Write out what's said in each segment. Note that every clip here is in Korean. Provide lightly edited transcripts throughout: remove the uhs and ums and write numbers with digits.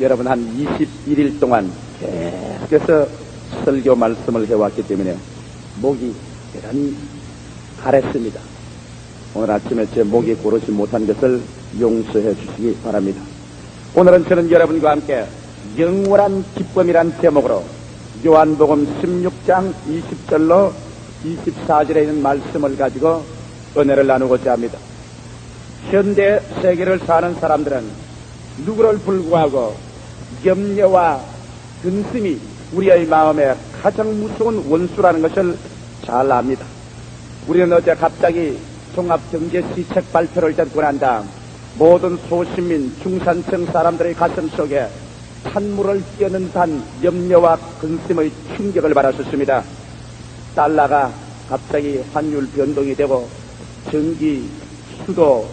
여러분 한 21일 동안 계속해서 설교 말씀을 해왔기 때문에 목이 대단히 가랬습니다. 오늘 아침에 제 목이 고르지 못한 것을 용서해 주시기 바랍니다. 오늘은 저는 여러분과 함께 영원한 기쁨이란 제목으로 요한복음 16장 20절로 24절에 있는 말씀을 가지고 은혜를 나누고자 합니다. 현대 세계를 사는 사람들은 누구를 불구하고 염려와 근심이 우리의 마음에 가장 무서운 원수라는 것을 잘 압니다. 우리는 어제 갑자기 종합경제시책 발표를 듣고 난 다음 모든 소시민 중산층 사람들의 가슴 속에 찬물을 끼얹는 단 염려와 근심의 충격을 받았었습니다. 달러가 갑자기 환율 변동이 되고 전기, 수도,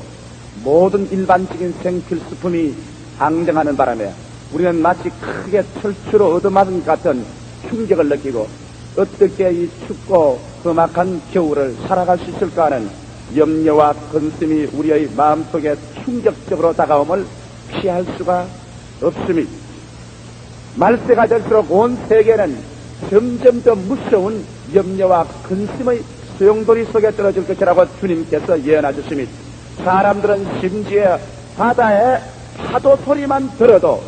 모든 일반적인 생필수품이 상승하는 바람에 우리는 마치 크게 철수로 얻어맞은 것 같은 충격을 느끼고 어떻게 이 춥고 험악한 겨울을 살아갈 수 있을까 하는 염려와 근심이 우리의 마음속에 충격적으로 다가옴을 피할 수가 없습니다. 말세가 될수록 온 세계는 점점 더 무서운 염려와 근심의 소용돌이 속에 떨어질 것이라고 주님께서 예언하셨습니다. 사람들은 심지어 바다의 파도 소리만 들어도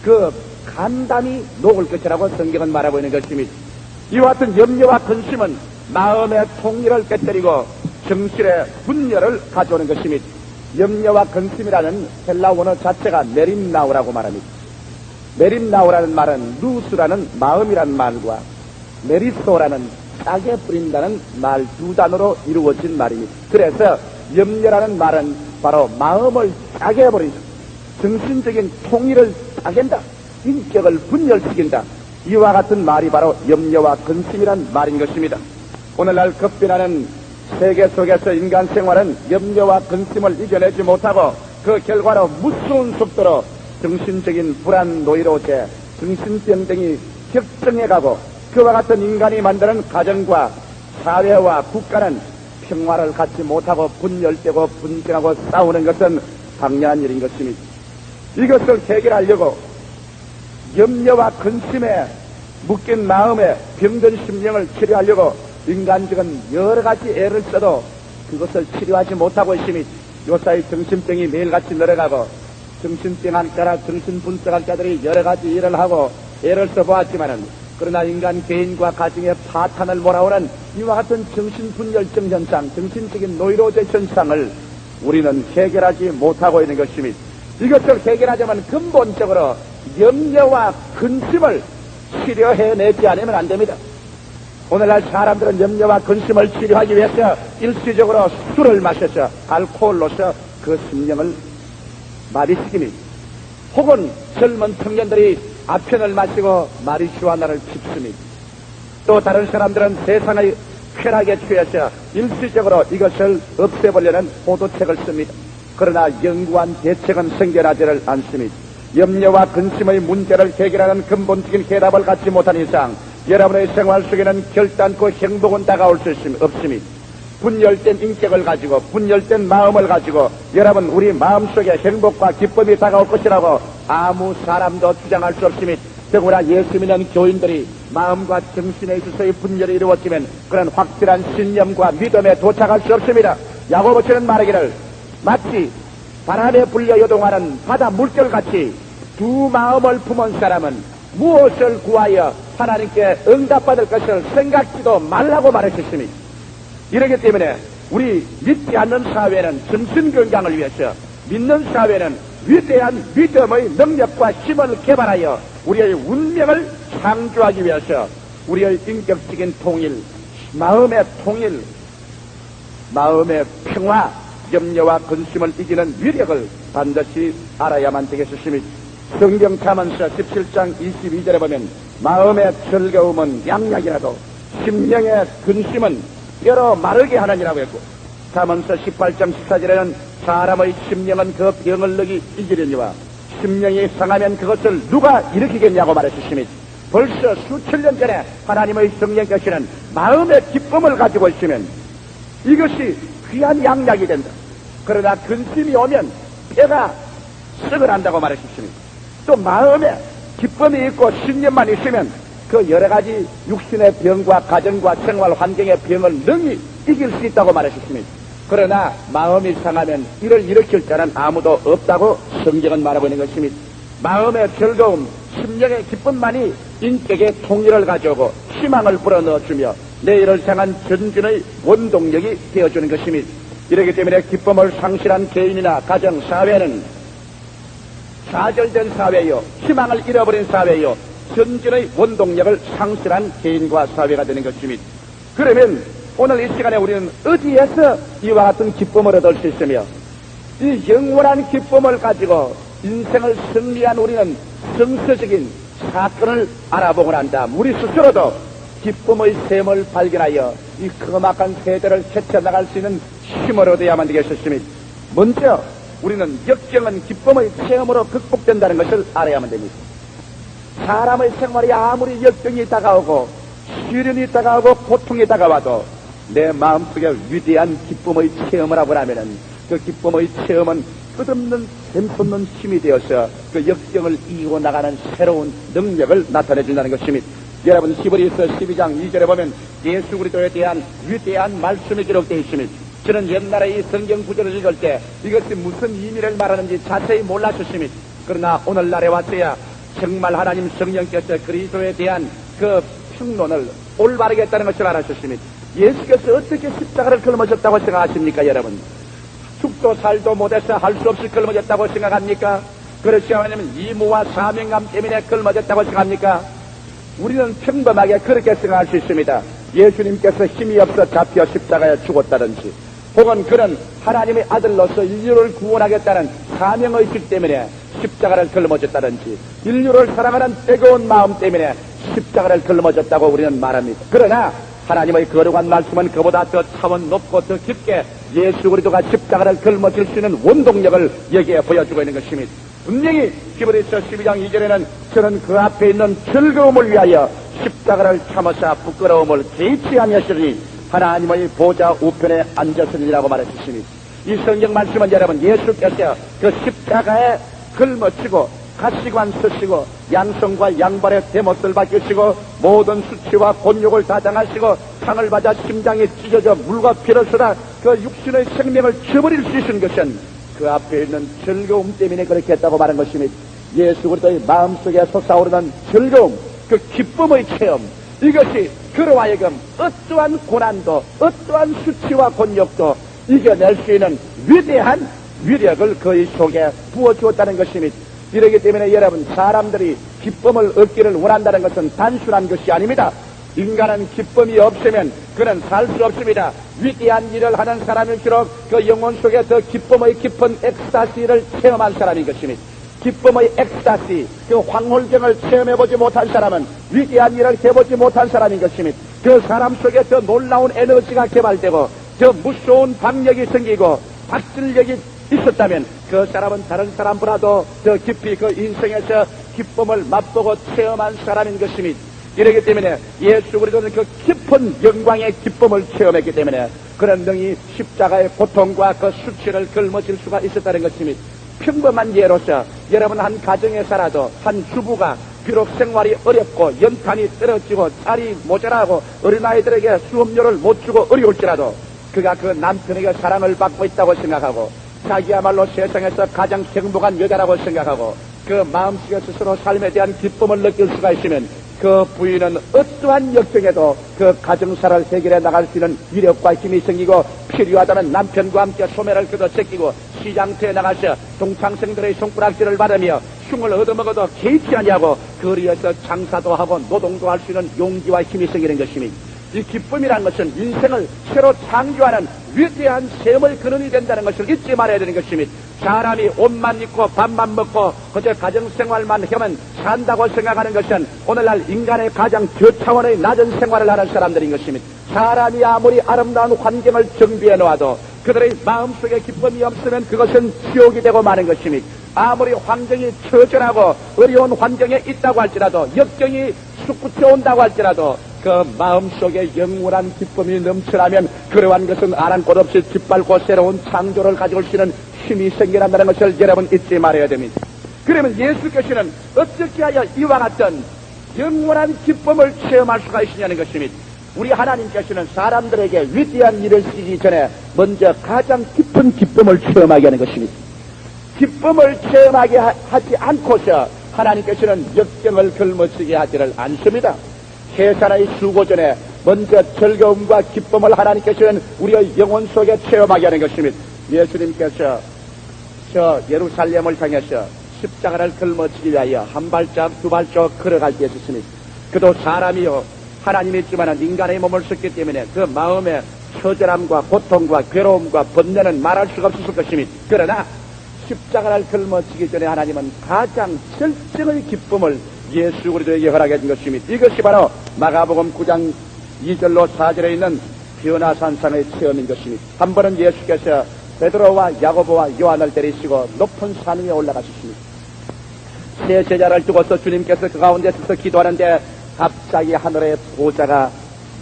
그 간담이 녹을 것이라고 성경은 말하고 있는 것입니다. 이와 같은 염려와 근심은 마음의 통일을 깨뜨리고 정신의 분열을 가져오는 것입니다. 염려와 근심이라는 헬라 원어 자체가 메림나우라고 말합니다. 메림나우라는 말은 루스라는 마음이라는 말과 메리소라는 싸게 뿌린다는 말 두 단어로 이루어진 말입니다. 그래서 염려라는 말은 바로 마음을 짜게 해버리죠. 정신적인 통일을 짜겐다. 인격을 분열시킨다. 이와 같은 말이 바로 염려와 근심이란 말인 것입니다. 오늘날 급변하는 세계 속에서 인간 생활은 염려와 근심을 이겨내지 못하고 그 결과로 무서운 속도로 정신적인 불안 노이로제, 정신병 등이 격정해가고 그와 같은 인간이 만드는 가정과 사회와 국가는 평화를 갖지 못하고 분열되고 분쟁하고 싸우는 것은 당연한 일인 것입니다. 이것을 해결하려고 염려와 근심에 묶인 마음에 병든 심령을 치료하려고 인간적은 여러 가지 애를 써도 그것을 치료하지 못하고 있습니다. 요사이 정신병이 매일같이 늘어가고 정신병 학자나 정신분석학자들이 여러 가지 일을 하고 애를 써보았지만은 그러나 인간 개인과 가정의 파탄을 몰아오는 이와 같은 정신분열증 현상, 정신적인 노이로제 현상을 우리는 해결하지 못하고 있는 것입니다. 이것을 해결하자면 근본적으로 염려와 근심을 치료해내지 않으면 안 됩니다. 오늘날 사람들은 염려와 근심을 치료하기 위해서 일시적으로 술을 마셔서 알코올로서 그 심령을 마비시킵니다. 혹은 젊은 청년들이 아편을 마시고 마리주아나를 핍습니다. 또 다른 사람들은 세상의 쾌락에 취해서 일시적으로 이것을 없애보려는 호도책을 씁니다. 그러나 영구한 대책은 생겨나지를 않습니다. 염려와 근심의 문제를 해결하는 근본적인 해답을 갖지 못한 이상 여러분의 생활 속에는 결단코 행복은 다가올 수 없습니다. 분열된 인격을 가지고 분열된 마음을 가지고 여러분 우리 마음속에 행복과 기쁨이 다가올 것이라고 아무 사람도 주장할 수 없습니다. 더구나 예수 믿는 교인들이 마음과 정신에 있어서의 분열이 이루어지면 그런 확실한 신념과 믿음에 도착할 수 없습니다. 야고보서는 말하기를 마치 바람에 불려 요동하는 바다 물결같이 두 마음을 품은 사람은 무엇을 구하여 하나님께 응답받을 것을 생각지도 말라고 말하셨습니다. 이렇기 때문에 우리 믿지 않는 사회는 정신건강을 위해서, 믿는 사회는 위대한 믿음의 능력과 힘을 개발하여 우리의 운명을 창조하기 위해서 우리의 인격적인 통일, 마음의 통일, 마음의 평화, 염려와 근심을 이기는 위력을 반드시 알아야만 되겠습니다. 성경 잠언서 17장 22절에 보면 마음의 즐거움은 양약이라도 심령의 근심은 뼈로 마르게 하느니라고 했고, 잠언서 18장 14절에는 사람의 심령은 그 병을 이기려니와 심령이 상하면 그것을 누가 일으키겠냐고 말했습니다. 벌써 수천 년 전에 하나님의 성령께서는 마음의 기쁨을 가지고 있으면 이것이 귀한 양약이 된다. 그러나 근심이 오면 뼈가 썩어난다고 말했습니다. 또 마음에 기쁨이 있고 신념만 있으면 그 여러 가지 육신의 병과 가정과 생활 환경의 병을 능히 이길 수 있다고 말하셨습니다. 그러나 마음이 상하면 이를 일으킬 자는 아무도 없다고 성경은 말하고 있는 것입니다. 마음의 즐거움, 심령의 기쁨만이 인격의 통일을 가져오고 희망을 불어넣어주며 내일을 향한 전진의 원동력이 되어주는 것입니다. 이렇기 때문에 기쁨을 상실한 개인이나 가정, 사회는 좌절된 사회요, 희망을 잃어버린 사회요, 전진의 원동력을 상실한 개인과 사회가 되는 것입니다. 그러면 오늘 이 시간에 우리는 어디에서 이와 같은 기쁨을 얻을 수 있으며 이 영원한 기쁨을 가지고 인생을 승리한 우리는 성서적인 사건을 알아보고 난 다음 우리 스스로도 기쁨의 샘을 발견하여 이 험악한 세대를 헤쳐나갈 수 있는 힘을 얻어야만 되겠습니다. 먼저 우리는 역경은 기쁨의 체험으로 극복된다는 것을 알아야만 됩니다. 사람의 생활이 아무리 역경이 다가오고 시련이 다가오고 고통이 다가와도 내 마음속에 위대한 기쁨의 체험을 하고 나면은 그 기쁨의 체험은 끝없는 샘솟는 힘이 되어서 그 역경을 이기고 나가는 새로운 능력을 나타내 준다는 것입니다. 여러분 히브리서 12장 2절에 보면 예수 그리스도에 대한 위대한 말씀이 기록되어 있습니다. 저는 옛날에 이 성경 구절을 읽을 때 이것이 무슨 의미를 말하는지 자세히 몰랐었습니다. 그러나 오늘날에 왔어야 정말 하나님 성령께서 그리스도에 대한 그 평론을 올바르게 했다는 것을 알았었습니다. 예수께서 어떻게 십자가를 걸머졌다고 생각하십니까, 여러분? 죽도 살도 못해서 할 수 없이 걸머졌다고 생각합니까? 그렇지 않으면 이무와 사명감 때문에 걸머졌다고 생각합니까? 우리는 평범하게 그렇게 생각할 수 있습니다. 예수님께서 힘이 없어 잡혀 십자가에 죽었다든지, 혹은 그는 하나님의 아들로서 인류를 구원하겠다는 사명의식 때문에 십자가를 걸머졌다든지, 인류를 사랑하는 뜨거운 마음 때문에 십자가를 걸머졌다고 우리는 말합니다. 그러나 하나님의 거룩한 말씀은 그보다 더 차원 높고 더 깊게 예수 그리스도가 십자가를 걸머질 수 있는 원동력을 여기에 보여주고 있는 것입니다. 분명히 히브리서 12장 2절에는 저는 그 앞에 있는 즐거움을 위하여 십자가를 참으사 부끄러움을 개의치 아니하시리니 하나님의 보좌 우편에 앉았으리라고 말했습니다. 이 성경 말씀은 여러분 예수께서 그 십자가에 걸머치고 가시관 쓰시고 양성과 양발의 대못을 박히시고 모든 수치와 곤욕을 다 당하시고 상을 받아 심장이 찢어져 물과 피를 쏟아 그 육신의 생명을 쳐버릴 수 있는 것은 그 앞에 있는 즐거움 때문에 그렇게 했다고 말한 것입니다. 예수 그리스도의 마음속에 솟아오르는 즐거움, 그 기쁨의 체험, 이것이 그로 하여금 어떠한 고난도 어떠한 수치와 곤욕도 이겨낼 수 있는 위대한 위력을 그의 속에 부어주었다는 것입니다. 이러기 때문에 여러분 사람들이 기쁨을 얻기를 원한다는 것은 단순한 것이 아닙니다. 인간은 기쁨이 없으면 그는 살 수 없습니다. 위대한 일을 하는 사람일수록 그 영혼 속에 더 기쁨의 깊은 엑스타시를 체험한 사람인 것입니다. 기쁨의 엑스타시, 그 황홀경을 체험해보지 못한 사람은 위대한 일을 해보지 못한 사람인 것입니다. 그 사람 속에 더 놀라운 에너지가 개발되고 더 무서운 박력이 생기고 박진력이 있었다면 그 사람은 다른 사람보다도 더 깊이 그 인생에서 기쁨을 맛보고 체험한 사람인 것입니다. 이러기 때문에 예수 그리스도는 그 깊은 영광의 기쁨을 체험했기 때문에 그런 능히 십자가의 고통과 그 수치를 걸머질 수가 있었다는 것입니다. 평범한 예로서 여러분 한 가정에 살아도 한 주부가 비록 생활이 어렵고 연탄이 떨어지고 쌀이 모자라고 어린아이들에게 수업료를 못 주고 어려울지라도 그가 그 남편에게 사랑을 받고 있다고 생각하고 자기야말로 세상에서 가장 행복한 여자라고 생각하고 그 마음속에 스스로 삶에 대한 기쁨을 느낄 수가 있으면 그 부인은 어떠한 역경에도 그 가정사를 해결해 나갈 수 있는 위력과 힘이 생기고 필요하다는 남편과 함께 소매를 걷어 제끼고 시장터에 나가서 동창생들의 손가락질을 받으며 흉을 얻어먹어도 개의치 아니하고 거리에서 장사도 하고 노동도 할 수 있는 용기와 힘이 생기는 것입니다. 이 기쁨이라는 것은 인생을 새로 창조하는 위대한 셈의 근원이 된다는 것을 잊지 말아야 되는 것입니다. 사람이 옷만 입고 밥만 먹고 그저 가정생활만 하면 산다고 생각하는 것은 오늘날 인간의 가장 저차원의 낮은 생활을 하는 사람들인 것입니다. 사람이 아무리 아름다운 환경을 정비해 놓아도 그들의 마음속에 기쁨이 없으면 그것은 지옥이 되고 마는 것입니다. 아무리 환경이 처절하고 어려운 환경에 있다고 할지라도 역경이 솟구쳐 온다고 할지라도 그 마음속에 영원한 기쁨이 넘쳐나면 그러한 것은 아랑 곳 없이 짓밟고 새로운 창조를 가져올 수 있는 힘이 생겨난다는 것을 여러분 잊지 말아야 됩니다. 그러면 예수께서는 어떻게 하여 이와 같은 영원한 기쁨을 체험할 수가 있느냐는 것입니다. 우리 하나님께서는 사람들에게 위대한 일을 시키기 전에 먼저 가장 깊은 기쁨을 체험하게 하는 것입니다. 기쁨을 체험하게 하지 않고서 하나님께서는 역경을 걸머지게 하지를 않습니다. 세상의 수고 전에 먼저 즐거움과 기쁨을 하나님께서는 우리의 영혼 속에 체험하게 하는 것입니다. 예수님께서 저 예루살렘을 향해서 십자가를 걸머지기 위하여 한 발짝 두 발짝 걸어갈 때 있었습니다. 그도 사람이요 하나님이지만 인간의 몸을 썼기 때문에 그 마음의 처절함과 고통과 괴로움과 번뇌는 말할 수가 없었을 것입니다. 그러나 십자가를 걸머지기 전에 하나님은 가장 절정의 기쁨을 예수 그리스도에게 허락해 준 것입니다. 이것이 바로 마가복음 9장 2절로 4절에 있는 변화산상의 체험인 것입니다. 한 번은 예수께서 베드로와 야고보와 요한을 데리시고 높은 산 위에 올라가셨습니다. 세 제자를 두고서 주님께서 그 가운데 서서 기도하는데 갑자기 하늘의 보좌가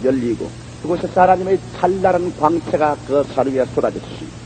열리고 그곳에서 하나님의 찬란한 광채가 그 산 위에 쏟아졌습니다.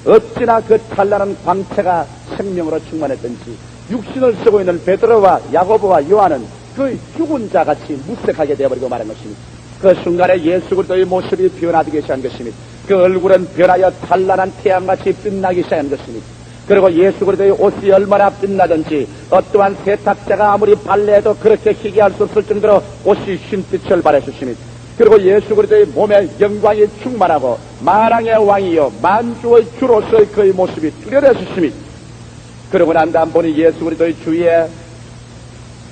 어찌나 그 찬란한 광채가 생명으로 충만했던지 육신을 쓰고 있는 베드로와 야고보와 요한은 그 죽은 자같이 무색하게 되어버리고 말한 것입니다. 그 순간에 예수 그리스도의 모습이 변화되기 시작한 것입니다. 그 얼굴은 변하여 찬란한 태양같이 빛나기 시작한 것입니다. 그리고 예수 그리스도의 옷이 얼마나 빛나든지 어떠한 세탁자가 아무리 빨래해도 그렇게 희게 할 수 없을 정도로 옷이 흰빛을 발했습니다. 그리고 예수 그리스도의 몸에 영광이 충만하고 만왕의 왕이요 만주의 주로서의 그의 모습이 뚜렷해졌습니다. 그러고 난 다음 보니 예수 그리스도의 주위에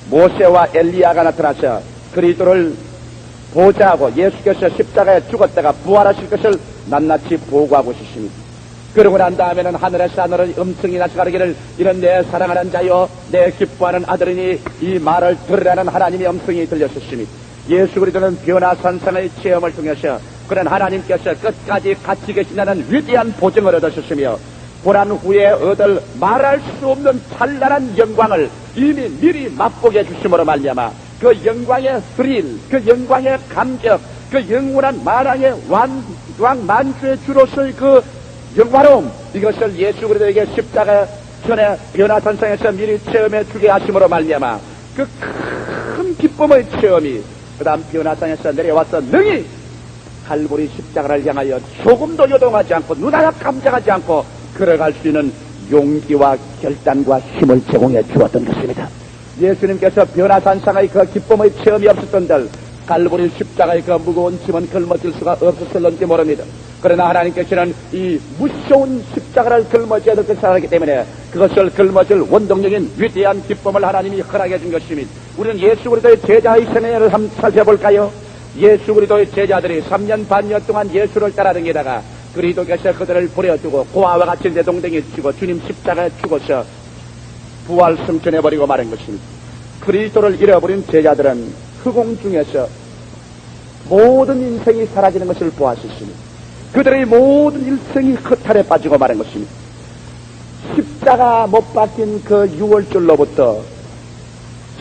모세와 엘리야가 나타나서 그리스도를 보좌하고 예수께서 십자가에 죽었다가 부활하실 것을 낱낱이 보고하고 있습니다. 그러고 난 다음에는 하늘에서 하늘의 음성이 나서 가르기를 이는 내 사랑하는 자요 내 기뻐하는 아들이니 이 말을 들으라는 하나님의 음성이 들렸습니다. 예수 그리스도는 변화산상의 체험을 통해서 그런 하나님께서 끝까지 같이 계신다는 위대한 보증을 얻으셨으며 보란 후에 얻을 말할 수 없는 찬란한 영광을 이미 미리 맛보게 해주심으로 말미암아 그 영광의 스릴, 그 영광의 감격, 그 영원한 만왕의 왕 만주의 주로서의 그 영화로움, 이것을 예수 그리스도에게 십자가 전에 변화산상에서 미리 체험해 주게 하심으로 말미암아 그 큰 기쁨의 체험이 그 다음 변화산에서 내려와서 능히 칼보리 십자가를 향하여 조금도 요동하지 않고 눈하나 깜짝하지 않고 걸어갈 수 있는 용기와 결단과 힘을 제공해 주었던 것입니다. 예수님께서 변화산상의 그 기쁨의 체험이 없었던들 칼보리 십자가의 그 무거운 짐은 걸머질 수가 없었을런지 모릅니다. 그러나 하나님께서는 이 무서운 십자가를 걸머져야 될 것을 알기 때문에 그것을 걸머질 원동력인 위대한 기쁨을 하나님이 허락해 준 것입니다. 우리는 예수 그리스도의 제자의 생애를 한번 살펴볼까요? 예수 그리스도의 제자들이 3년 반여 동안 예수를 따라다니다가 그리스도께서 그들을 버려두고 고아와 같이 내동댕이 치고 주님 십자가에 죽어서 부활 승천해버리고 말한 것입니다. 그리스도를 잃어버린 제자들은 허공 중에서 모든 인생이 사라지는 것을 보았습니다. 그들의 모든 일생이 허탈에 빠지고 말한 것입니다. 십자가 못 박힌 그 6월절로부터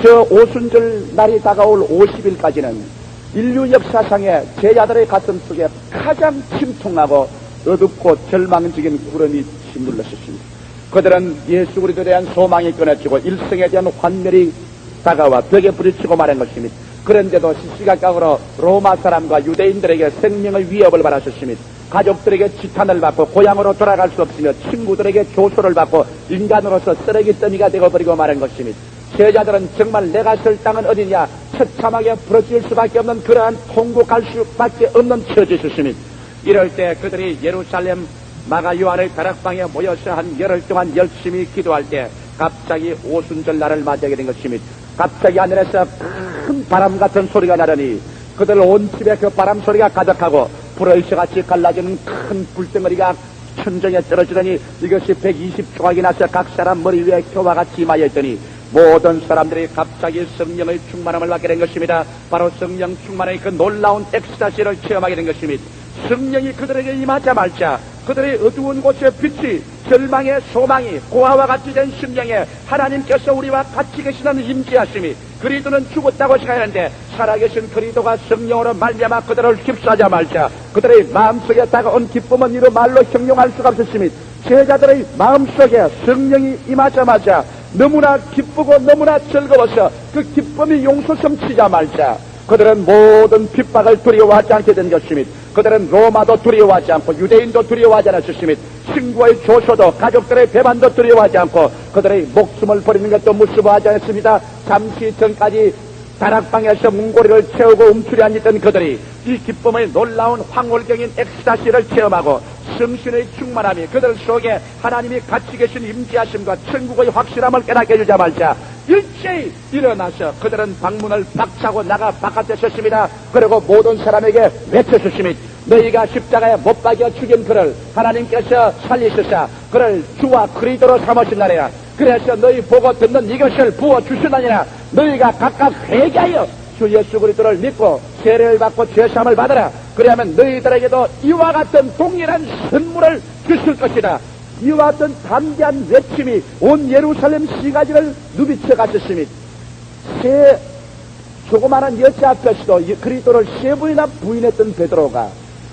저 오순절 날이 다가올 50일까지는 인류 역사상에 제자들의 가슴 속에 가장 침통하고 어둡고 절망적인 구름이 짓눌렀습니다. 그들은 예수 그리스도에 대한 소망이 끊어지고 일생에 대한 환멸이 다가와 벽에 부딪히고 말한 것입니다. 그런데도 시시각각으로 로마 사람과 유대인들에게 생명의 위협을 받았습니다. 가족들에게 지탄을 받고 고향으로 돌아갈 수 없으며 친구들에게 조소를 받고 인간으로서 쓰레기 더미가 되어버리고 말한 것입니다. 제자들은 정말 내가 설 땅은 어디냐 처참하게 부러질 수밖에 없는 그러한 통곡할 수밖에 없는 처지였습니다. 이럴 때 그들이 예루살렘 마가 요한의 다락방에 모여서 한 열흘 동안 열심히 기도할 때 갑자기 오순절 날을 맞이하게 된 것입니다. 갑자기 하늘에서 큰 바람 같은 소리가 나더니 그들 온 집에 그 바람 소리가 가득하고 불의서같이 갈라지는 큰 불덩어리가 천정에 떨어지더니 이것이 120조각이 나서 각 사람 머리 위에 교와 같이 임하여 있더니 모든 사람들이 갑자기 성령의 충만함을 받게 된 것입니다. 바로 성령 충만의 그 놀라운 엑스타시를 체험하게 된 것입니다. 성령이 그들에게 임하자마자 그들의 어두운 곳의 빛이 절망의 소망이 고아와 같이 된 심령에 하나님께서 우리와 같이 계시는 임재하심이 그리스도는 죽었다고 생각하는데 살아계신 그리스도가 성령으로 말미암아 그들을 휩싸자마자 그들의 마음속에 다가온 기쁨은 이루 말로 형용할 수가 없었습니다. 제자들의 마음속에 성령이 임하자마자 너무나 기쁘고 너무나 즐거워서 그 기쁨이 용솟음 치자 말자 그들은 모든 핍박을 두려워하지 않게 된 것이며 그들은 로마도 두려워하지 않고 유대인도 두려워하지 않았으며 친구의 조소도 가족들의 배반도 두려워하지 않고 그들의 목숨을 버리는 것도 무서워하지 않았습니다. 잠시 전까지 다락방에서 문고리를 채우고 움츠려 앉았던 그들이 이 기쁨의 놀라운 황홀경인 엑스타시를 체험하고 성신의 충만함이 그들 속에 하나님이 같이 계신 임재하심과 천국의 확실함을 깨닫게 해주자 말자 일제히 일어나서 그들은 방문을 박차고 나가 바깥에 섰습니다. 그리고 모든 사람에게 외쳤으시며 너희가 십자가에 못 박여 죽인 그를 하나님께서 살리시사 그를 주와 그리스도로 삼으신다니라. 그래서 너희 보고 듣는 이것을 부어주시나니라. 너희가 각각 회개하여 주 예수 그리스도를 믿고 세례를 받고 죄사함을 받으라. 그리하면 너희들에게도 이와 같은 동일한 선물을 주실 것이다. 이와 같은 담대한 외침이 온 예루살렘 시가지를 누비쳐 갔었으니 세 조그마한 여자 앞에서도 그리스도를 세 번이나 부인했던 베드로가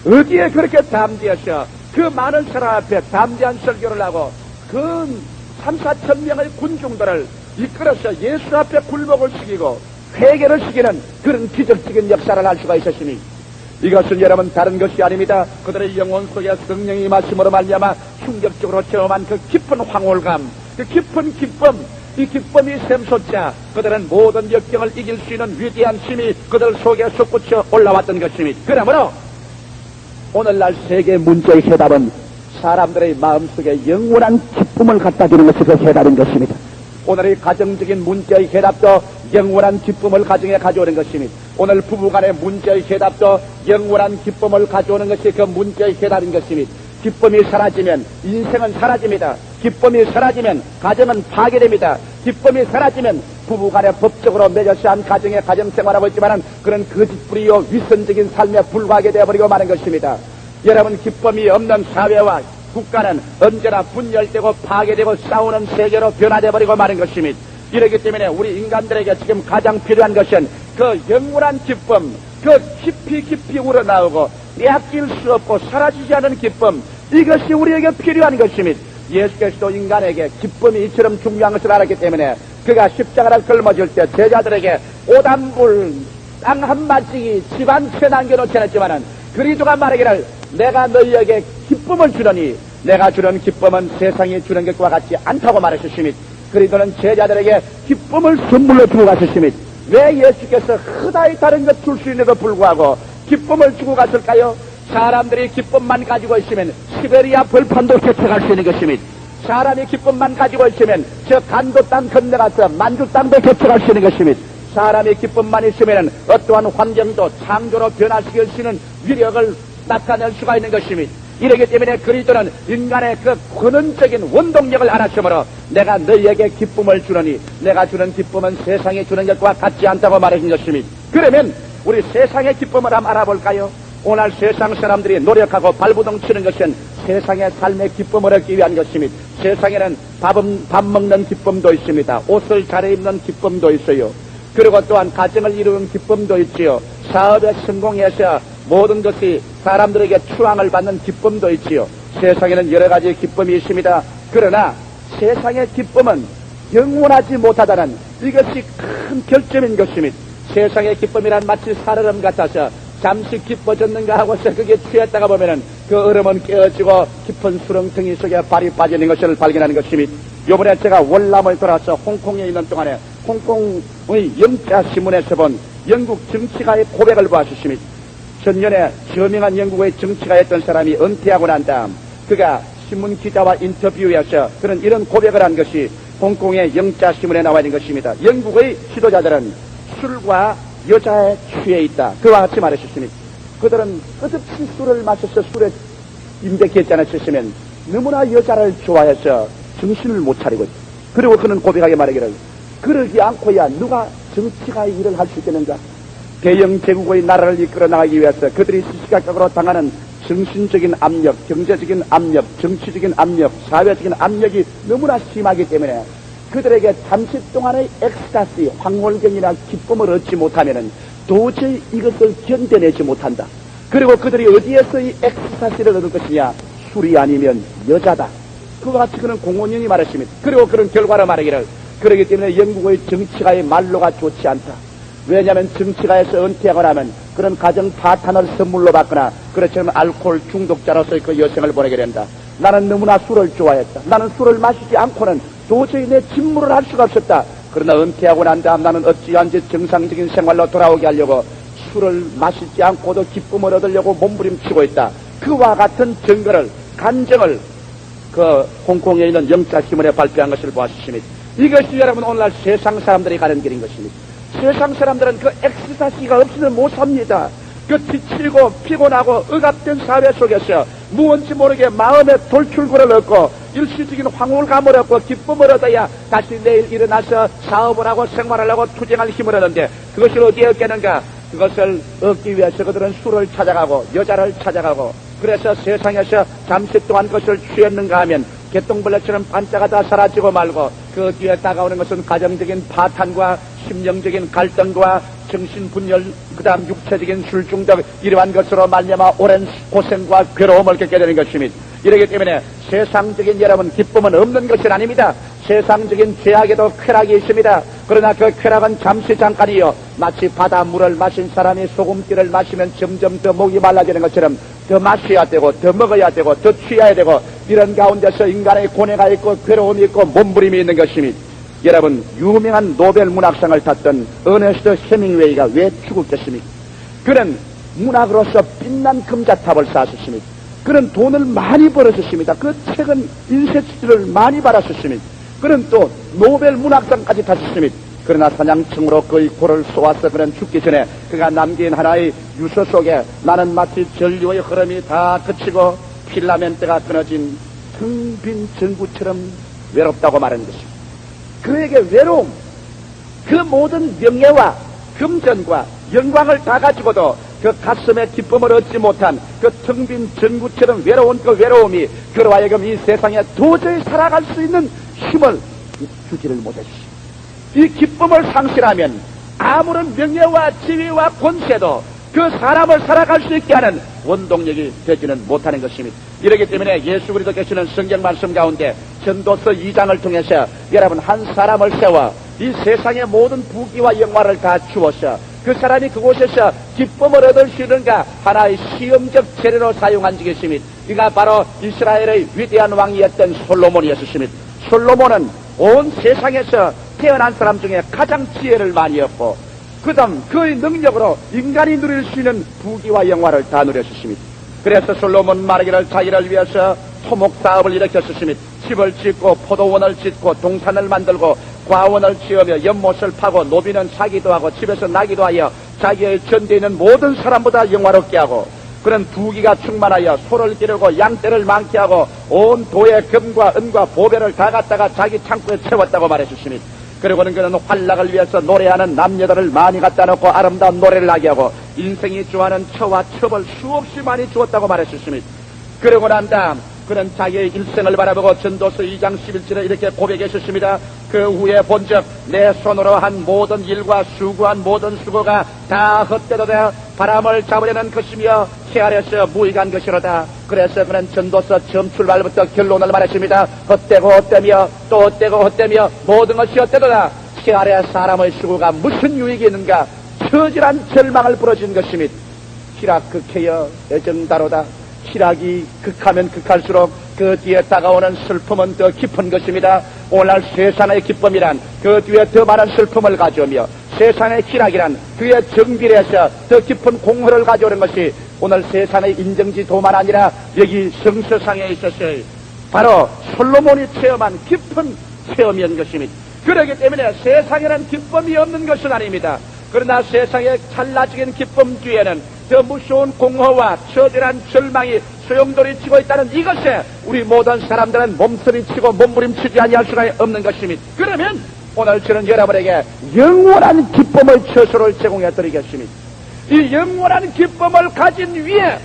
어디에 그렇게 담대하셔 그 많은 사람 앞에 담대한 설교를 하고 그 3,4천 명의 군중들을 이끌어서 예수 앞에 굴복을 시키고 회개를 시키는 그런 기적적인 역사를 할 수가 있었으니 이것은 여러분 다른 것이 아닙니다. 그들의 영혼 속에 성령이 임하심으로 말미암아 충격적으로 체험한 그 깊은 황홀감, 그 깊은 기쁨, 이 기쁨이 샘솟자 그들은 모든 역경을 이길 수 있는 위대한 힘이 그들 속에 솟구쳐 올라왔던 것이니 그러므로 오늘날 세계 문제의 해답은 사람들의 마음속에 영원한 기쁨을 갖다 주는 것이 그 해답인 것입니다. 오늘의 가정적인 문제의 해답도 영원한 기쁨을 가정에 가져오는 것입니다. 오늘 부부간의 문제의 해답도 영원한 기쁨을 가져오는 것이 그 문제의 해답인 것입니다. 기쁨이 사라지면 인생은 사라집니다. 기쁨이 사라지면 가정은 파괴됩니다. 기쁨이 사라지면 부부간에 법적으로 맺어서 한 가정의 가정생활하고 있지만 그런 거짓부리요 위선적인 삶에 불과하게 되어버리고 마는 것입니다. 여러분 기쁨이 없는 사회와 국가는 언제나 분열되고 파괴되고 싸우는 세계로 변화되어버리고 마는 것입니다. 이렇기 때문에 우리 인간들에게 지금 가장 필요한 것은 그 영원한 기쁨, 그 깊이 우러나오고 빼앗길 수 없고 사라지지 않은 기쁨, 이것이 우리에게 필요한 것입니다. 예수께서도 인간에게 기쁨이 이처럼 중요한 것을 알았기 때문에 그가 십자가를 걸머질 때 제자들에게 오단불 땅 한마디기 집 한 채 남겨놓지 않았지만은 그리스도가 말하기를 내가 너희에게 기쁨을 주노니 내가 주는 기쁨은 세상이 주는 것과 같지 않다고 말하셨으니 그리스도는 제자들에게 기쁨을 선물로 주고 가셨으니 왜 예수께서 흔하게 다른 것 줄 수 있는데도 불구하고 기쁨을 주고 갔을까요? 사람들이 기쁨만 가지고 있으면 시베리아 벌판도 개척할 수 있는 것입니다. 사람이 기쁨만 가지고 있으면 저 간도 땅 건너가서 만주 땅도 개척할 수 있는 것입니다. 사람이 기쁨만 있으면 어떠한 환경도 창조로 변화시킬 수 있는 위력을 나타낼 수가 있는 것입니다. 이러기 때문에 그리스도는 인간의 그 근원적인 원동력을 알았으므로 내가 너희에게 기쁨을 주노니 내가 주는 기쁨은 세상에 주는 것과 같지 않다고 말하신 것입니다. 그러면 우리 세상의 기쁨을 한번 알아볼까요? 오늘 세상 사람들이 노력하고 발부동 치는 것은 세상의 삶의 기쁨을 얻기 위한 것입니다. 세상에는 밥 먹는 기쁨도 있습니다. 옷을 차려입는 기쁨도 있어요. 그리고 또한 가정을 이루는 기쁨도 있지요. 사업에 성공해서 모든 것이 사람들에게 추앙을 받는 기쁨도 있지요. 세상에는 여러 가지 기쁨이 있습니다. 그러나 세상의 기쁨은 영원하지 못하다는 이것이 큰 결점인 것입니다. 세상의 기쁨이란 마치 살얼음 같아서 잠시 기뻐졌는가 하고서 그게 취했다가 보면은 그 얼음은 깨어지고 깊은 수렁텅이 속에 발이 빠지는 것을 발견하는 것입니다. 요번에 제가 월남을 돌아서 홍콩에 있는 동안에 홍콩의 영자신문에서 본 영국 정치가의 고백을 보았습니다. 전년에 저명한 영국의 정치가였던 사람이 은퇴하고 난 다음 그가 신문 기자와 인터뷰에서 그런 이런 고백을 한 것이 홍콩의 영자신문에 나와 있는 것입니다. 영국의 지도자들은 술과 여자에 취해 있다. 그와 같이 말하셨습니다. 그들은 끝없이 술을 마셔서 술에 임백했지 않았으면 너무나 여자를 좋아해서 정신을 못 차리고 있다. 그리고 그는 고백하게 말하기를 그러지 않고야 누가 정치가의 일을 할 수 있겠는가? 대영 제국의 나라를 이끌어 나가기 위해서 그들이 시시각각으로 당하는 정신적인 압력, 경제적인 압력, 정치적인 압력, 사회적인 압력이 너무나 심하기 때문에 그들에게 잠시 동안의 엑스타시, 황홀경이나 기쁨을 얻지 못하면은 도저히 이것을 견뎌내지 못한다. 그리고 그들이 어디에서 이 엑스타시를 얻을 것이냐? 술이 아니면 여자다. 그와 같이 그는 공원연히 말했습니다. 그리고 그런 결과로 말하기를 그렇기 때문에 영국의 정치가의 말로가 좋지 않다. 왜냐하면 정치가에서 은퇴하고 나면 그런 가정 파탄을 선물로 받거나 그렇지만 알코올 중독자로서의 그 여생을 보내게 된다. 나는 너무나 술을 좋아했다. 나는 술을 마시지 않고는 도저히 내 직무를 할 수가 없었다. 그러나 은퇴하고 난 다음 나는 어찌한지 정상적인 생활로 돌아오게 하려고 술을 마시지 않고도 기쁨을 얻으려고 몸부림치고 있다. 그와 같은 증거를, 간증을 그 홍콩에 있는 영자신문에 발표한 것을 보았습니다. 이것이 여러분 오늘날 세상 사람들이 가는 길인 것입니다. 세상 사람들은 그 엑스타시가 없이는 못 삽니다. 그 지치고 피곤하고 억압된 사회 속에서 무언지 모르게 마음의 돌출구를 얻고 일시적인 황홀감을 얻고 기쁨을 얻어야 다시 내일 일어나서 사업을 하고 생활을 하고 투쟁할 힘을 얻는데 그것을 어디에 얻겠는가? 그것을 얻기 위해서 그들은 술을 찾아가고 여자를 찾아가고 그래서 세상에서 잠시 동안 그것을 취했는가 하면 개똥벌레처럼 반짝하다 사라지고 말고 그 뒤에 다가오는 것은 가정적인 파탄과 심령적인 갈등과 정신분열, 그 다음 육체적인 술중독 이러한 것으로 말미암아 오랜 고생과 괴로움을 겪게 되는 것입니다. 이러기 때문에 세상적인 여러분 기쁨은 없는 것은 아닙니다. 세상적인 죄악에도 쾌락이 있습니다. 그러나 그 쾌락은 잠시 잠깐이요. 마치 바닷물을 마신 사람이 소금기를 마시면 점점 더 목이 말라지는 것처럼 더 마셔야 되고 더 먹어야 되고 더 취해야 되고 이런 가운데서 인간의 고뇌가 있고 괴로움이 있고 몸부림이 있는 것입니다. 여러분 유명한 노벨 문학상을 탔던 어네스트 헤밍웨이가 왜 죽었겠습니까? 그는 문학으로서 빛난 금자탑을 쌓았습니다. 그는 돈을 많이 벌었습니다. 그 책은 인쇄치를 많이 받았습니다. 그는 또 노벨 문학상까지 탔습니다. 그러나 사냥충으로 그의 코를 쏘아서 그는 죽기 전에 그가 남긴 하나의 유서 속에 나는 마치 전류의 흐름이 다 그치고 필라멘트가 끊어진 텅 빈 전구처럼 외롭다고 말한 것입니다. 그에게 외로움, 그 모든 명예와 금전과 영광을 다 가지고도 그 가슴에 기쁨을 얻지 못한 그 텅 빈 전구처럼 외로운 그 외로움이 그로 하여금 이 세상에 도저히 살아갈 수 있는 힘을 주지를 못했습니다. 이 기쁨을 상실하면 아무런 명예와 지위와 권세도 그 사람을 살아갈 수 있게 하는 원동력이 되지는 못하는 것입니다. 이렇기 때문에 예수 그리스도께서는 성경 말씀 가운데 전도서 2장을 통해서 여러분 한 사람을 세워 이 세상의 모든 부귀와 영화를 다 주어서 그 사람이 그곳에서 기쁨을 얻을 수 있는가 하나의 시험적 재료로 사용한 적이 있습니다. 이가 바로 이스라엘의 위대한 왕이었던 솔로몬이었습니다. 솔로몬은 온 세상에서 태어난 사람 중에 가장 지혜를 많이 얻고 그 다음 그의 능력으로 인간이 누릴 수 있는 부귀와 영화를 다 누렸습니다. 그래서 솔로몬 말하기를 자기를 위해서 토목사업을 일으켰습니다. 집을 짓고 포도원을 짓고 동산을 만들고 과원을 지으며 연못을 파고 노비는 사기도 하고 집에서 나기도 하여 자기의 전대에 있는 모든 사람보다 영화롭게 하고 그런 부귀가 충만하여 소를 기르고 양떼를 많게 하고 온 도에 금과 은과 보배를 다 갖다가 자기 창고에 채웠다고 말했습니다. 그리고는 그는 활락을 위해서 노래하는 남녀들을 많이 갖다 놓고 아름다운 노래를 하게 하고 인생이 좋아하는 처와 첩을 수없이 많이 주었다고 말했습니다. 그러고 난 다음 그는 자기의 일생을 바라보고 전도서 2장 11절에 이렇게 고백했습니다. 그 후에 본즉 내 손으로 한 모든 일과 수고한 모든 수고가 다 헛되도다 바람을 잡으려는 것이며 헤아려서 무익한 것이로다. 그래서 그는 전도서 처음 출발부터 결론을 말했습니다. 헛되고 헛되며 또 헛되고 헛되며 모든 것이 헛되도다. 헤아려 사람의 수고가 무슨 유익이 있는가. 처절한 절망을 부러진 것입니다. 희락 극해여 애정다로다. 희락이 극하면 극할수록 그 뒤에 다가오는 슬픔은 더 깊은 것입니다. 오늘날 세상의 기쁨이란 그 뒤에 더 많은 슬픔을 가져오며 세상의 희락이란 그의 정비례에서 더 깊은 공허를 가져오는 것이 오늘 세상의 인정지도만 아니라 여기 성서상에 있었어요. 바로 솔로몬이 체험한 깊은 체험이었던 것입니다. 그렇기 때문에 세상에는 기쁨이 없는 것은 아닙니다. 그러나 세상의 찰나적인 기쁨 뒤에는 더 무서운 공허와 처절한 절망이 소용돌이 치고 있다는 이것에 우리 모든 사람들은 몸서리치고 몸부림치지 아니할 수가 없는 것입니다. 그러면 오늘 저는 여러분에게 영원한 기쁨의 처소를 제공해 드리겠습니다. 이 영원한 기쁨을 가진 위에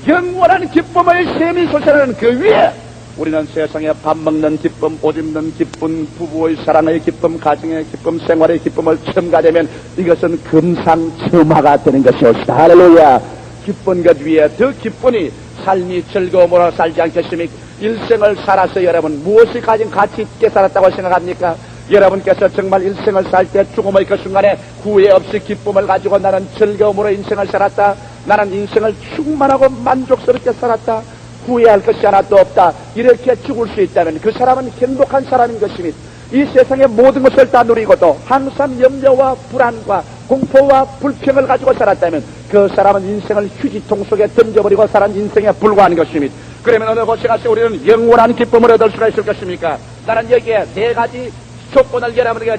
영원한 기쁨의 셈이 솟아나는 그 위에 우리는 세상에 밥 먹는 기쁨, 옷 입는 기쁨, 부부의 사랑의 기쁨, 가정의 기쁨, 생활의 기쁨을 첨가되면 이것은 금상첨화가 되는 것이옵시다. 할렐루야. 기쁜 것 위에 더 기쁘니 삶이 즐거움으로 살지 않겠습니까? 일생을 살아서 여러분 무엇이 가진 가치 있게 살았다고 생각합니까? 여러분께서 정말 인생을 살 때 죽음의 그 순간에 후회 없이 기쁨을 가지고 나는 즐거움으로 인생을 살았다. 나는 인생을 충만하고 만족스럽게 살았다. 후회할 것이 하나도 없다. 이렇게 죽을 수 있다면 그 사람은 행복한 사람인 것입니다. 이 세상의 모든 것을 다 누리고도 항상 염려와 불안과 공포와 불평을 가지고 살았다면 그 사람은 인생을 휴지통 속에 던져버리고 살은 인생에 불과한 것입니다. 그러면 어느 곳에 가서 우리는 영원한 기쁨을 얻을 수가 있을 것입니까? 나는 여기에 네 가지 조건을 여러분에게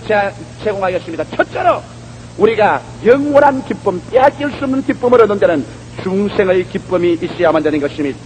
제공하겠습니다. 첫째로 우리가 영원한 기쁨, 빼앗길 수 없는 기쁨을 얻는 데는 중생의 기쁨이 있어야만 되는 것입니다.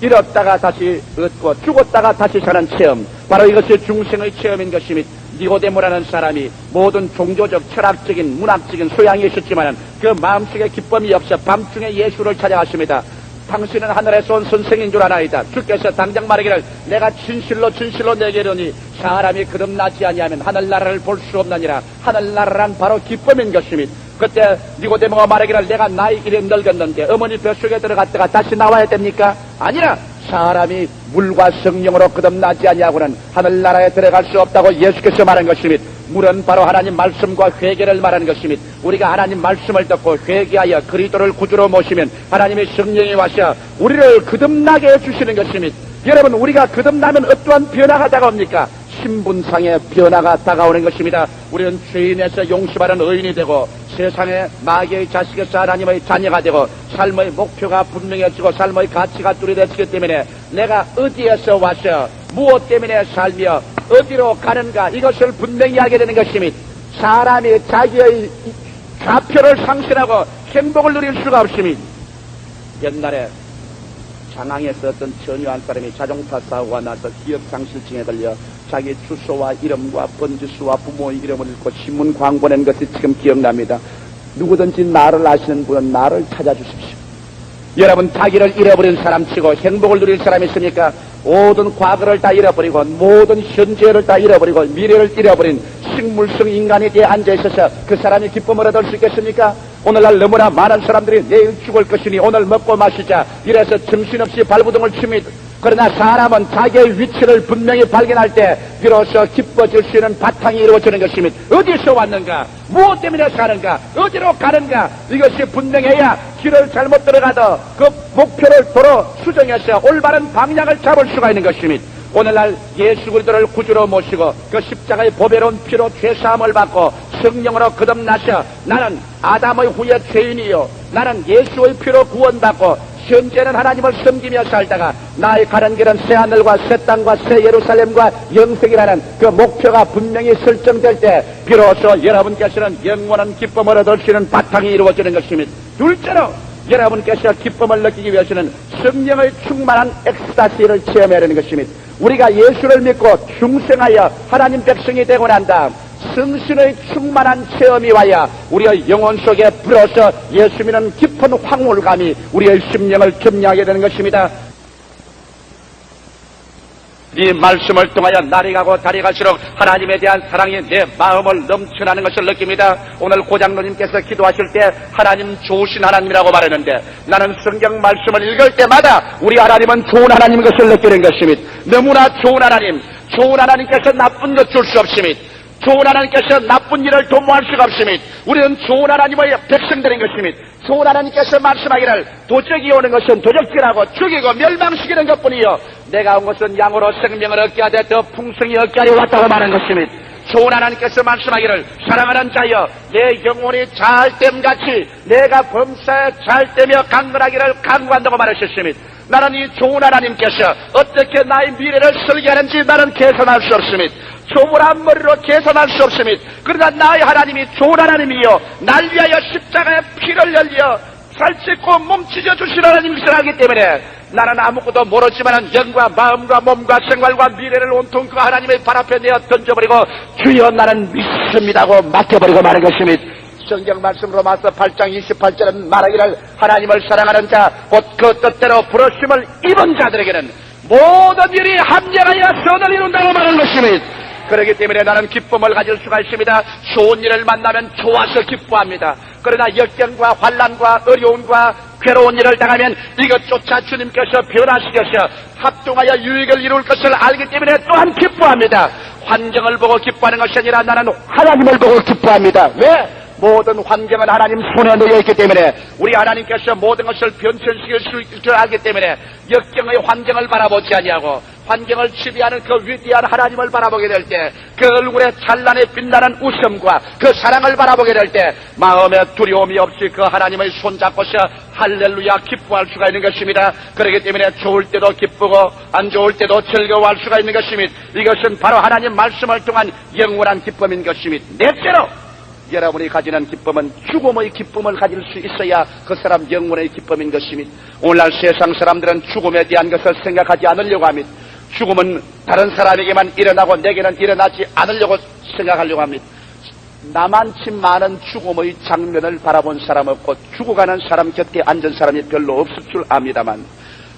잃었다가 다시 얻고 죽었다가 다시 사는 체험, 바로 이것이 중생의 체험인 것입니다. 니고데모라는 사람이 모든 종교적, 철학적인, 문학적인 소양이 있었지만 그 마음속에 기쁨이 없어 밤중에 예수를 찾아갔습니다. 당신은 하늘에서 온 선생인 줄 아나이다. 주께서 당장 말하기를 내가 진실로 내게 이르니 사람이 거듭나지 아니하면 하늘나라를 볼 수 없느니라. 하늘나라란 바로 기쁨인 것입니다. 그때 니고데모가 말하기를 내가 나이 이래 늙었는데 어머니 뱃속에 들어갔다가 다시 나와야 됩니까? 아니라 사람이 물과 성령으로 거듭나지 아니하고는 하늘나라에 들어갈 수 없다고 예수께서 말한 것입니다. 물은 바로 하나님 말씀과 회개를 말하는 것입니다. 우리가 하나님 말씀을 듣고 회개하여 그리스도를 구주로 모시면 하나님의 성령이 와서 우리를 거듭나게 해주시는 것입니다. 여러분, 우리가 거듭나면 어떠한 변화가 다가옵니까? 신분상의 변화가 다가오는 것입니다. 우리는 죄인에서 용서받은 의인이 되고 세상의 마귀의 자식에서 하나님의 자녀가 되고 삶의 목표가 분명해지고 삶의 가치가 뚜렷해지기 때문에 내가 어디에서 와서 무엇 때문에 살며 어디로 가는가 이것을 분명히 알게 되는 것입니다. 사람이 자기의 좌표를 상실하고 행복을 누릴 수가 없습니다. 옛날에 장항에서 어떤 처녀한 사람이 자동차 사고가 나서 기억상실증에 걸려 자기 주소와 이름과 번지수와 부모의 이름을 읽고 신문 광고 낸 것이 지금 기억납니다. 누구든지 나를 아시는 분은 나를 찾아주십시오. 여러분, 자기를 잃어버린 사람치고 행복을 누릴 사람이 있습니까? 모든 과거를 다 잃어버리고 모든 현재를 다 잃어버리고 미래를 잃어버린 식물성 인간에 대해 앉아있어서 그 사람이 기쁨을 얻을 수 있겠습니까? 오늘날 너무나 많은 사람들이 내일 죽을 것이니 오늘 먹고 마시자 이래서 정신없이 발부둥을 칩니다. 그러나 사람은 자기의 위치를 분명히 발견할 때 비로소 기뻐질 수 있는 바탕이 이루어지는 것입니다. 어디서 왔는가? 무엇 때문에 사는가? 어디로 가는가? 이것이 분명해야 길을 잘못 들어가도 그 목표를 도로 수정해서 올바른 방향을 잡을 수가 있는 것입니다. 오늘날 예수 그리스도를 구주로 모시고 그 십자가의 보배로운 피로 죄사함을 받고 성령으로 거듭나서 나는 아담의 후예 죄인이요 나는 예수의 피로 구원받고 현재는 하나님을 섬기며 살다가 나의 가는 길은 새하늘과 새 땅과 새 예루살렘과 영생이라는 그 목표가 분명히 설정될 때 비로소 여러분께서는 영원한 기쁨을 얻을 수 있는 바탕이 이루어지는 것입니다. 둘째로 여러분께서 기쁨을 느끼기 위해서는 성령의 충만한 엑스타시를 체험해야 하는 것입니다. 우리가 예수를 믿고 중생하여 하나님 백성이 되고 난 다음 성신의 충만한 체험이 와야 우리의 영혼 속에 불어서 예수 믿는 깊은 황홀감이 우리의 심령을 점령하게 되는 것입니다. 이 말씀을 통하여 날이 가고 달이 갈수록 하나님에 대한 사랑이 내 마음을 넘쳐나는 것을 느낍니다. 오늘 고장로님께서 기도하실 때 하나님 좋으신 하나님이라고 말했는데 나는 성경 말씀을 읽을 때마다 우리 하나님은 좋은 하나님인 것을 느끼는 것입니다. 너무나 좋은 하나님, 좋은 하나님께서 나쁜 것 줄 수 없습니다. 좋은 하나님께서 나쁜 일을 도모할 수가 없습니다. 우리는 좋은 하나님의 백성들인 것입니다. 좋은 하나님께서 말씀하기를 도적이 오는 것은 도적질하고 죽이고 멸망시키는 것뿐이요 내가 온 것은 양으로 생명을 얻게 하되 더 풍성히 얻게 하려 왔다고 말하는 것입니다. 좋은 하나님께서 말씀하기를 사랑하는 자여 내 영혼이 잘됨같이 내가 범사에 잘되며 강건하기를 간구한다고 말하셨습니다. 나는 이 좋은 하나님께서 어떻게 나의 미래를 설계하는지 나는 계산할 수 없습니다. 조물한 머리로 계산할 수 없습니다. 그러나 나의 하나님이 좋은 하나님이요 날 위하여 십자가에 피를 흘려 살찌고 몸찢어 주신 하나님이시라 하기 때문에 나는 아무것도 모르지만 영과 마음과 몸과 생활과 미래를 온통 그 하나님의 발 앞에 내어 던져버리고 주여 나는 믿습니다고 맡겨버리고 마는 것입니다. 성경 말씀 로마서 8장 28절은 말하기를 하나님을 사랑하는 자 곧 그 뜻대로 부르심을 입은 자들에게는 모든 일이 합력하여 선을 이룬다고 말하는 것입니다. 그렇기 때문에 나는 기쁨을 가질 수가 있습니다. 좋은 일을 만나면 좋아서 기뻐합니다. 그러나 역경과 환난과 어려움과 괴로운 일을 당하면 이것조차 주님께서 변화시켜서 합동하여 유익을 이룰 것을 알기 때문에 또한 기뻐합니다. 환경을 보고 기뻐하는 것이 아니라 나는 하나님을 보고 기뻐합니다. 왜? 모든 환경은 하나님 손에 놓여있기 때문에, 우리 하나님께서 모든 것을 변천시킬 수 있을 줄 알기 때문에 역경의 환경을 바라보지 아니하고 환경을 지배하는 그 위대한 하나님을 바라보게 될 때, 그 얼굴에 찬란히 빛나는 웃음과 그 사랑을 바라보게 될 때 마음에 두려움이 없이 그 하나님의 손잡고서 할렐루야 기뻐할 수가 있는 것입니다. 그렇기 때문에 좋을 때도 기쁘고 안 좋을 때도 즐거워할 수가 있는 것입니다. 이것은 바로 하나님 말씀을 통한 영원한 기쁨인 것입니다. 넷째로, 여러분이 가지는 기쁨은 죽음의 기쁨을 가질 수 있어야 그 사람 영혼의 기쁨인 것입니다. 오늘날 세상 사람들은 죽음에 대한 것을 생각하지 않으려고 합니다. 죽음은 다른 사람에게만 일어나고 내게는 일어나지 않으려고 생각하려고 합니다. 나만치 많은 죽음의 장면을 바라본 사람 없고 죽어가는 사람 곁에 앉은 사람이 별로 없을 줄 압니다만,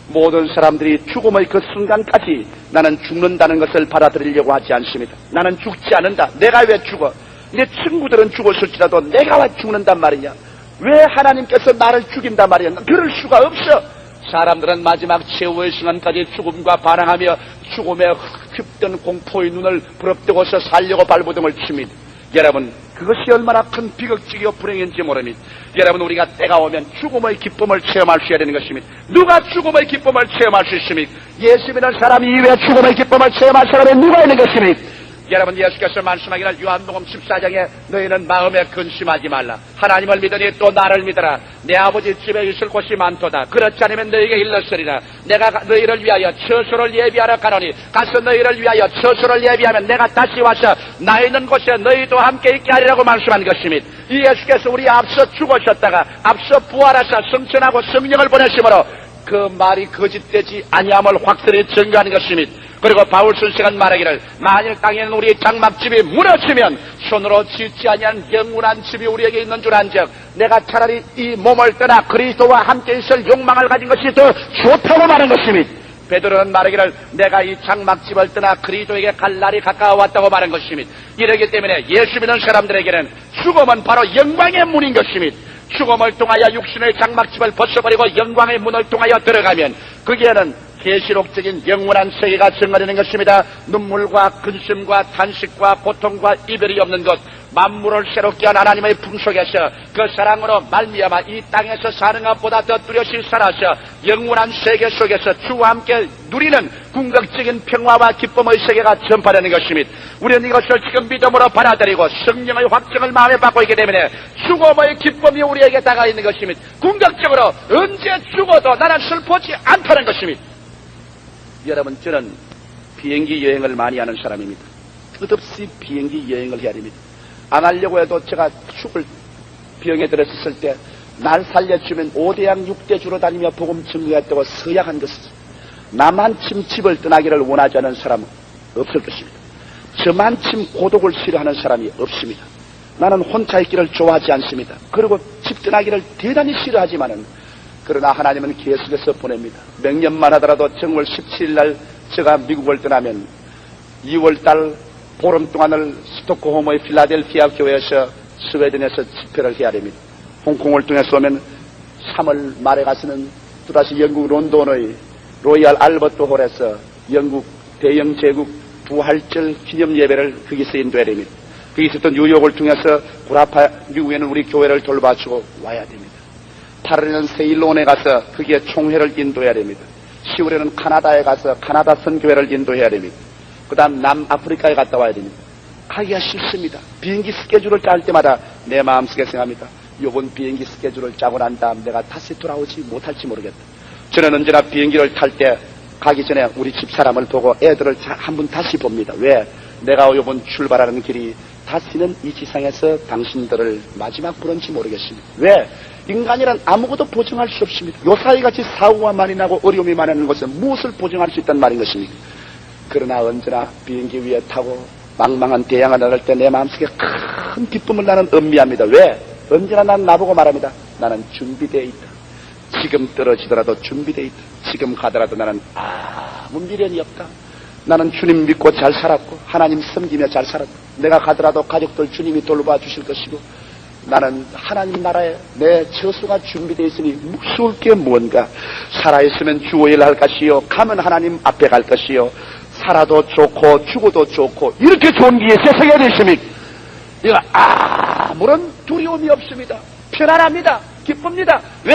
모든 사람들이 죽음의 그 순간까지 나는 죽는다는 것을 받아들이려고 하지 않습니다. 나는 죽지 않는다. 내가 왜 죽어? 내 친구들은 죽었을지라도 내가 왜 죽는단 말이냐? 왜 하나님께서 나를 죽인단 말이냐? 그럴 수가 없어. 사람들은 마지막 최후의 순간까지 죽음과 반항하며 죽음에 휩든 공포의 눈을 부릅뜨고서 살려고 발버둥을 칩니다. 여러분, 그것이 얼마나 큰 비극적이고 불행인지 모릅니다. 여러분, 우리가 때가 오면 죽음의 기쁨을 체험할 수 있어야 되는 것입니다. 누가 죽음의 기쁨을 체험할 수 있습니까? 예수 믿는 사람 이외에 죽음의 기쁨을 체험할 사람이 누가 있는 것입니까? 여러분, 예수께서 말씀하기를 요한복음 14장에 너희는 마음에 근심하지 말라. 하나님을 믿으니 또 나를 믿어라. 내 아버지 집에 있을 곳이 많도다. 그렇지 않으면 너희에게 일렀으리라. 내가 너희를 위하여 처소를 예비하러 가노니 가서 너희를 위하여 처소를 예비하면 내가 다시 와서 나 있는 곳에 너희도 함께 있게 하리라고 말씀한 것입니다. 이 예수께서 우리 앞서 죽으셨다가 앞서 부활하사 승천하고 성령을 보내심으로 그 말이 거짓되지 아니함을 확실히 증거하는 것입니다. 그리고 바울 선생은 말하기를, 만일 땅에는 우리 장막집이 무너지면 손으로 짓지 아니한 영원한 집이 우리에게 있는 줄 안즉 내가 차라리 이 몸을 떠나 그리스도와 함께 있을 욕망을 가진 것이 더 좋다고 말한 것입니다. 베드로는 말하기를, 내가 이 장막집을 떠나 그리스도에게 갈 날이 가까워왔다고 말한 것입니다. 이러기 때문에 예수 믿는 사람들에게는 죽음은 바로 영광의 문인 것입니다. 죽음을 통하여 육신의 장막집을 벗어버리고 영광의 문을 통하여 들어가면 거기에는 계시록적인 영원한 세계가 증가되는 것입니다. 눈물과 근심과 탄식과 고통과 이별이 없는 것, 만물을 새롭게 한 하나님의 품속에서 그 사랑으로 말미암아 이 땅에서 사는 것보다 더 뚜렷이 살아서 영원한 세계 속에서 주와 함께 누리는 궁극적인 평화와 기쁨의 세계가 전파되는 것입니다. 우리는 이것을 지금 믿음으로 받아들이고 성령의 확증을 마음에 받고 있기 때문에 죽음의 기쁨이 우리에게 다가와 있는 것입니다. 궁극적으로 언제 죽어도 나는 슬프지 않다는 것입니다. 여러분, 저는 비행기 여행을 많이 하는 사람입니다. 끝없이 비행기 여행을 해야 됩니다. 안 하려고 해도 제가 죽을 병에 들었을 때 날 살려주면 5대양 6대주로 다니며 복음 증거했다고 서약한 것이죠. 나만침 집을 떠나기를 원하지 않은 사람은 없을 것입니다. 저만침 고독을 싫어하는 사람이 없습니다. 나는 혼자 있기를 좋아하지 않습니다. 그리고 집 떠나기를 대단히 싫어하지만은 그러나 하나님은 계속해서 보냅니다. 몇 년만 하더라도 정월 17일 날 제가 미국을 떠나면 2월달 보름 동안을 스톡홀m의 필라델피아 교회에서 스웨덴에서 집회를 해야 됩니다. 홍콩을 통해서 오면 3월 말에 가서는 또다시 영국 런던의 로이al 알버트 홀에서 영국 대영 제국 부활절 기념 예배를 거기서 인도해야 됩니다. 거기서 또 뉴욕을 통해서 구라파 미국에는 우리 교회를 돌봐주고 와야 됩니다. 8월에는 세일론에 가서 거기에 총회를 인도해야 됩니다. 10월에는 카나다에 가서 카나다 선교회를 인도해야 됩니다. 그 다음 남아프리카에 갔다 와야 됩니다. 가기가 싫습니다. 비행기 스케줄을 짤 때마다 내 마음속에 생각합니다. 이번 비행기 스케줄을 짜고 난 다음 내가 다시 돌아오지 못할지 모르겠다. 저는 언제나 비행기를 탈 때 가기 전에 우리 집사람을 보고 애들을 한 번 다시 봅니다. 왜? 내가 이번 출발하는 길이 다시는 이 지상에서 당신들을 마지막 부른지 모르겠습니다. 왜? 인간이란 아무것도 보증할 수 없습니다. 요사이같이 사고가 많이 나고 어려움이 많이 나는 것은 무엇을 보증할 수 있단 말인 것입니까? 그러나 언제나 비행기 위에 타고 망망한 대양을 나갈 때 내 마음속에 큰 기쁨을 나는 음미합니다. 왜? 언제나 난 나보고 말합니다. 나는 준비되어 있다. 지금 떨어지더라도 준비되어 있다. 지금 가더라도 나는 아무 미련이 없다. 나는 주님 믿고 잘 살았고 하나님 섬기며 잘 살았고 내가 가더라도 가족들 주님이 돌봐 주실 것이고 나는 하나님 나라에 내 처소가 준비되어 있으니 무서울 게 뭔가. 살아있으면 주의 일 할 것이요, 가면 하나님 앞에 갈 것이요, 살아도 좋고 죽어도 좋고 이렇게 좋은 기회 세상에 어디 있습니까? 이거 아무런 두려움이 없습니다. 편안합니다. 기쁩니다. 왜?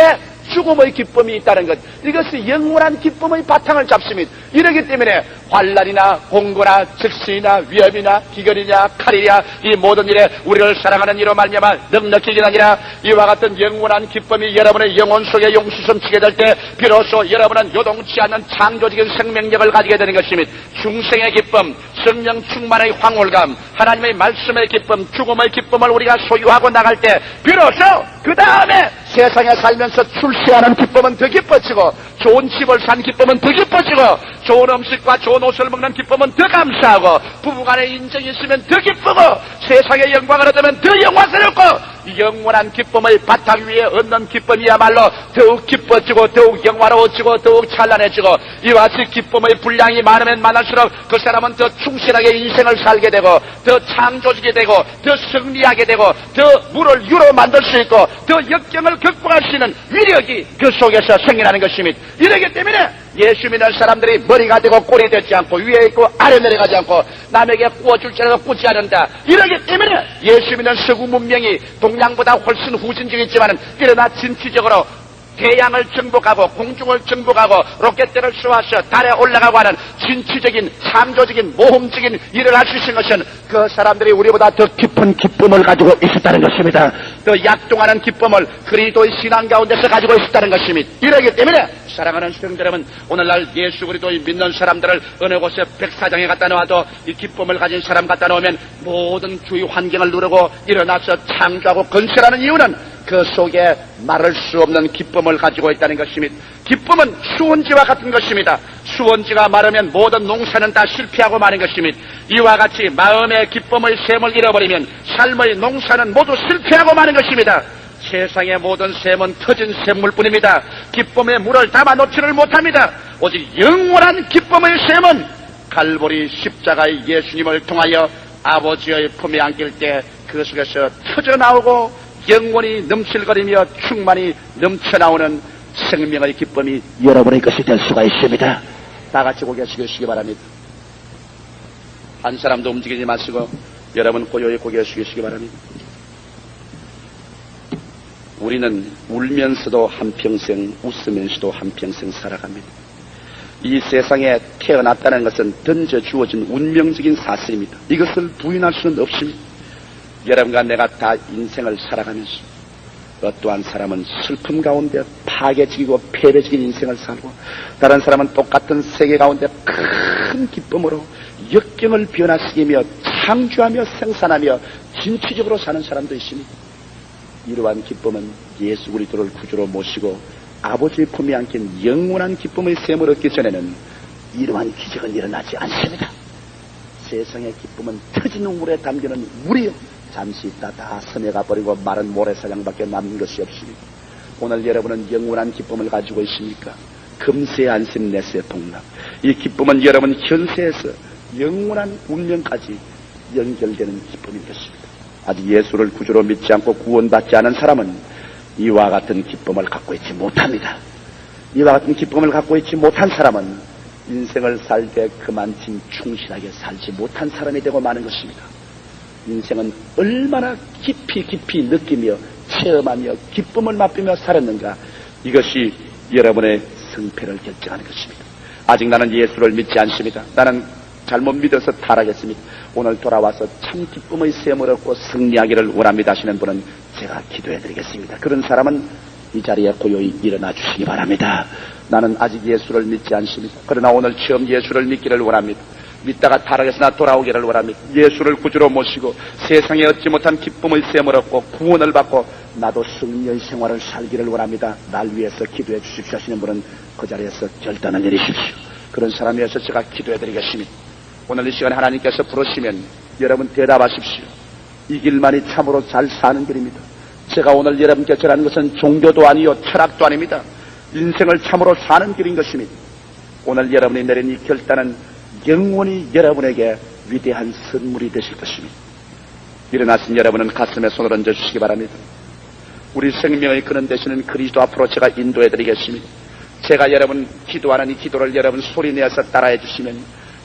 죽음의 기쁨이 있다는 것. 이것이 영원한 기쁨의 바탕을 잡습니다. 이러기 때문에 환난이나 공고나 적신이나 위협이나 기근이냐 칼이냐 이 모든 일에 우리를 사랑하는 이로 말미암아 넉넉히긴 아니라 이와 같은 영원한 기쁨이 여러분의 영혼 속에 용수섬치게 될 때 비로소 여러분은 요동치 않는 창조적인 생명력을 가지게 되는 것입니다. 중생의 기쁨, 성령 충만의 황홀감, 하나님의 말씀의 기쁨, 죽음의 기쁨을 우리가 소유하고 나갈 때 비로소 그 다음에 세상에 살면서 출세하는 기쁨은 더 기뻐지고, 좋은 집을 산 기쁨은 더 기뻐지고, 좋은 음식과 좋은 옷을 먹는 기쁨은 더 감사하고, 부부간의 인정이 있으면 더 기쁘고, 세상의 영광을 얻으면 더 영화스럽고, 영원한 기쁨의 바탕 위에 얻는 기쁨이야말로 더욱 기뻐지고 더욱 영화로워지고 더욱 찬란해지고, 이와 같이 기쁨의 분량이 많으면 많을수록 그 사람은 더 충실하게 인생을 살게 되고, 더 창조적이 되고, 더 승리하게 되고, 더 물을 유로 만들 수 있고, 더 역경을 극복할 수 있는 위력이 그 속에서 생겨나는 것입니다. 이러기 때문에 예수 믿는 사람들이 머리가 되고 꼴이 되지 않고 위에 있고 아래 내려가지 않고 남에게 구워줄 줄 알고 꾸지 않는다. 이러기 때문에 예수 믿는 서구 문명이 동양보다 훨씬 후진적이지만 그러나 진취적으로 태양을 정복하고 공중을 정복하고 로켓들을 쏘아서 달에 올라가고 하는 진취적인 창조적인 모험적인 일을 할 수 있는 것은 그 사람들이 우리보다 더 깊은 기쁨을 가지고 있었다는 것입니다. 더 약동하는 기쁨을 그리스도의 신앙 가운데서 가지고 있었다는 것입니다. 이러기 때문에 사랑하는 성도 여러분, 오늘날 예수 그리스도의 믿는 사람들을 어느 곳에 백사장에 갖다 놓아도 이 기쁨을 가진 사람 갖다 놓으면 모든 주위 환경을 누르고 일어나서 창조하고 건설하는 이유는 그 속에 말할 수 없는 기쁨을 가지고 있다는 것입니다. 기쁨은 수원지와 같은 것입니다. 수원지가 마르면 모든 농사는 다 실패하고 마는 것입니다. 이와 같이 마음의 기쁨의 샘을 잃어버리면 삶의 농사는 모두 실패하고 마는 것입니다. 세상의 모든 샘은 터진 샘물뿐입니다. 기쁨의 물을 담아놓지를 못합니다. 오직 영원한 기쁨의 샘은 갈보리 십자가의 예수님을 통하여 아버지의 품에 안길 때 그 속에서 터져나오고 영원히 넘칠거리며 충만히 넘쳐나오는 생명의 기쁨이 여러분의 것이 될 수가 있습니다. 다 같이 고개 숙이시기 바랍니다. 한 사람도 움직이지 마시고 여러분 고요히 고개 숙이시기 바랍니다. 우리는 울면서도 한평생, 웃으면서도 한평생 살아갑니다. 이 세상에 태어났다는 것은 던져 주어진 운명적인 사실입니다. 이것을 부인할 수는 없습니다. 여러분과 내가 다 인생을 살아가면서 어떠한 사람은 슬픔 가운데 파괴적이고 패배적인 인생을 살고, 다른 사람은 똑같은 세계 가운데 큰 기쁨으로 역경을 변화시키며 창조하며 생산하며 진취적으로 사는 사람도 있습니다. 이러한 기쁨은 예수 그리스도를 구주로 모시고 아버지의 품에 안긴 영원한 기쁨의 샘을 얻기 전에는 이러한 기적은 일어나지 않습니다. 세상의 기쁨은 터지는 물에 담기는 물이요, 잠시 있다 다 스며가 버리고 마른 모래사장밖에 남는 것이 없습니다. 오늘 여러분은 영원한 기쁨을 가지고 있습니까? 금세 안심 내세 복락. 이 기쁨은 여러분 현세에서 영원한 운명까지 연결되는 기쁨인 것입니다. 아직 예수를 구주로 믿지 않고 구원받지 않은 사람은 이와 같은 기쁨을 갖고 있지 못합니다. 이와 같은 기쁨을 갖고 있지 못한 사람은 인생을 살 때 그만큼 충실하게 살지 못한 사람이 되고 마는 것입니다. 인생은 얼마나 깊이 느끼며 체험하며 기쁨을 맛보며 살았는가, 이것이 여러분의 승패를 결정하는 것입니다. 아직 나는 예수를 믿지 않습니다. 나는 잘못 믿어서 타락했습니다. 오늘 돌아와서 참 기쁨의 샘을 얻고 승리하기를 원합니다 하시는 분은 제가 기도해드리겠습니다. 그런 사람은 이 자리에 고요히 일어나 주시기 바랍니다. 나는 아직 예수를 믿지 않습니다. 그러나 오늘 처음 예수를 믿기를 원합니다. 믿다가 타락했으나 돌아오기를 원합니다. 예수를 구주로 모시고 세상에 얻지 못한 기쁨의 샘을 얻고 구원을 받고 나도 승리의 생활을 살기를 원합니다. 날 위해서 기도해 주십시오 하시는 분은 그 자리에서 결단을 내리십시오. 그런 사람에 의해서 제가 기도해 드리겠습니다. 오늘 이 시간에 하나님께서 부르시면 여러분 대답하십시오. 이 길만이 참으로 잘 사는 길입니다. 제가 오늘 여러분께 전하는 것은 종교도 아니요 철학도 아닙니다. 인생을 참으로 사는 길인 것입니다. 오늘 여러분이 내린 이 결단은 영원히 여러분에게 위대한 선물이 되실 것입니다. 일어나신 여러분은 가슴에 손을 얹어 주시기 바랍니다. 우리 생명의 근원 되시는 그리스도 앞으로 제가 인도해 드리겠습니다. 제가 여러분 기도하는 이 기도를 여러분 소리내어서 따라해 주시면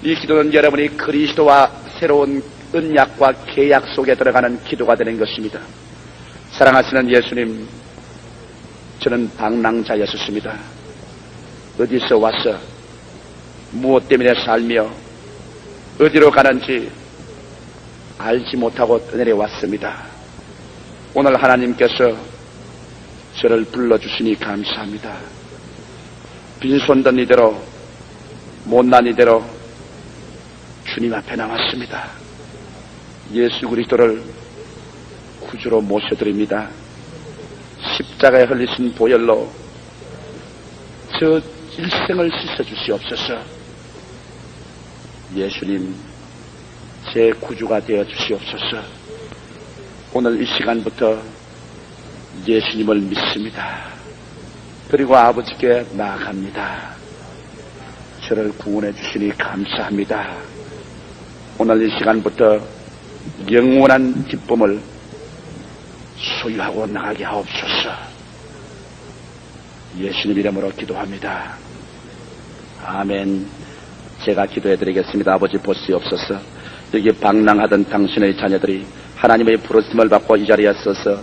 이 기도는 여러분이 그리스도와 새로운 언약과 계약 속에 들어가는 기도가 되는 것입니다. 사랑하시는 예수님, 저는 방랑자였었습니다. 어디서 와서 무엇 때문에 살며 어디로 가는지 알지 못하고 내려왔습니다. 오늘 하나님께서 저를 불러주시니 감사합니다. 빈손든 이대로 못난 이대로 주님 앞에 나왔습니다. 예수 그리스도를 구주로 모셔드립니다. 십자가에 흘리신 보혈로 저 일생을 씻어주시옵소서. 예수님, 제 구주가 되어 주시옵소서. 오늘 이 시간부터 예수님을 믿습니다. 그리고 아버지께 나아갑니다. 저를 구원해 주시니 감사합니다. 오늘 이 시간부터 영원한 기쁨을 소유하고 나가게 하옵소서. 예수님 이름으로 기도합니다. 아멘. 제가 기도해 드리겠습니다. 아버지 보시옵소서. 여기 방랑하던 당신의 자녀들이 하나님의 부르심을 받고 이 자리에 서서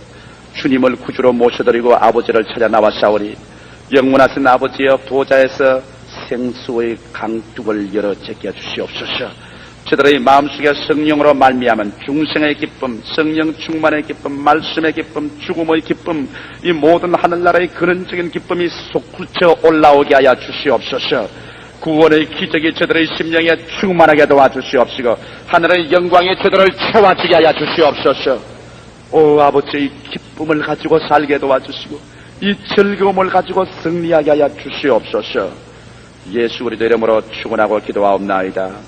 주님을 구주로 모셔드리고 아버지를 찾아 나왔사오니 영원하신 아버지여 보좌에서 생수의 강둑을 열어 제게 주시옵소서. 저들의 마음속에 성령으로 말미암은 중생의 기쁨, 성령 충만의 기쁨, 말씀의 기쁨, 죽음의 기쁨, 이 모든 하늘나라의 근원적인 기쁨이 솟구쳐 올라오게 하여 주시옵소서. 구원의 기적이 저들의 심령에 충만하게 도와주시옵시고 하늘의 영광이 저들을 채워지게 하여 주시옵소서. 오 아버지, 이 기쁨을 가지고 살게 도와주시고 이 즐거움을 가지고 승리하게 하여 주시옵소서. 예수 그리스도 이름으로 축원하고 기도하옵나이다.